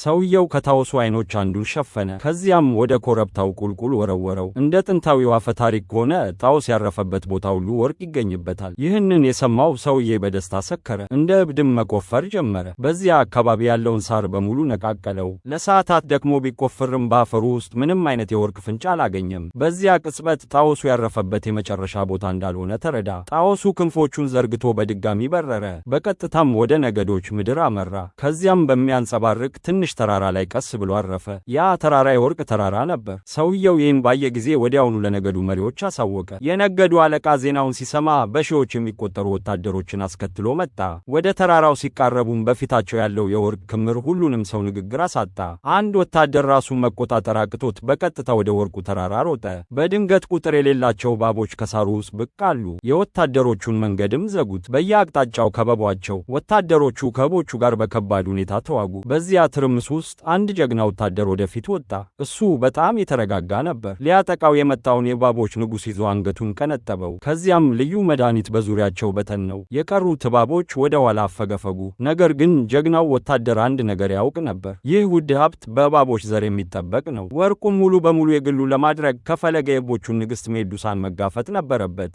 ሰውየው ከታውሱ አይኖች አንዱን ሸፈነ። ከዚያም ወደ ኮረብታው ቁልቁል ወረወረው። እንደ ጥንታዊው አፈ ታሪክ ከሆነ ጣዖስ ያረፈበት ቦታ ሁሉ ወርቅ ይገኝበታል። ይህንን የሰማው ሰውዬ በደስታ ሰከረ። እንደ እብድም መቆፈር ጀመረ። በዚያ አካባቢ ያለውን ሳር በሙሉ ነቃቀለው። ለሰዓታት ደክሞ ቢቆፍርም በአፈሩ ውስጥ ምንም አይነት የወርቅ ፍንጭ አላገኘም። በዚያ ቅጽበት ጣዖሱ ያረፈበት የመጨረሻ ቦታ እንዳልሆነ ተረዳ። ጣዖሱ ክንፎቹን ዘርግቶ በድጋሚ በረረ። በቀጥታም ወደ ነገዶች ምድር አመራ። ከዚያም በሚያንጸባርቅ ትንሽ ተራራ ላይ ቀስ ብሎ አረፈ። ያ ተራራ የወርቅ ተራራ ነበር። ሰውየው ይህን ባየ ጊዜ ወዲያውኑ ለነገዱ መሪዎች አሳወቀ። የነገዱ አለቃ ዜናውን ሲሰማ በሺዎች የሚቆጠሩ ወታደሮችን አስከትሎ መጣ። ወደ ተራራው ሲቃረቡም በፊታቸው ያለው የወርቅ ክምር ሁሉንም ሰው ንግግር አሳጣ። አንድ ወታደር ራሱን መቆጣጠር አቅቶት በቀጥታ ወደ ወርቁ ተራራ ሮጠ። በድንገት ቁጥር የሌላቸው እባቦች ከሳሩ ውስጥ ብቅ አሉ። የወታደሮቹን መንገድም ዘጉት። በየአቅጣጫው ከበቧቸው። ወታደሮቹ ከእባቦቹ ጋር በከባድ ሁኔታ ተዋጉ። በዚያ ትርምስ ውስጥ አንድ ጀግና ወታደር ወደፊት ወጣ። እሱ በጣም የተረጋጋ ነበር። ሊያጠቃው የመጣውን የእባቦች ንጉሥ ይዞ አንገቱን ቀነጠበው። ከዚያም ልዩ መድኃኒት በዙሪያቸው በተነው። የቀሩት እባቦች ወደ ኋላ አፈገፈጉ። ነገር ግን ጀግናው ወታደር አንድ ነገር ያውቅ ነበር። ይህ ውድ ሀብት በእባቦች ዘር የሚጠበቅ ነው። ወርቁን ሙሉ በሙሉ የግሉ ለማድረግ ከፈለገ የእባቦቹን ንግሥት ሜዱሳን መጋፈጥ ነበረበት።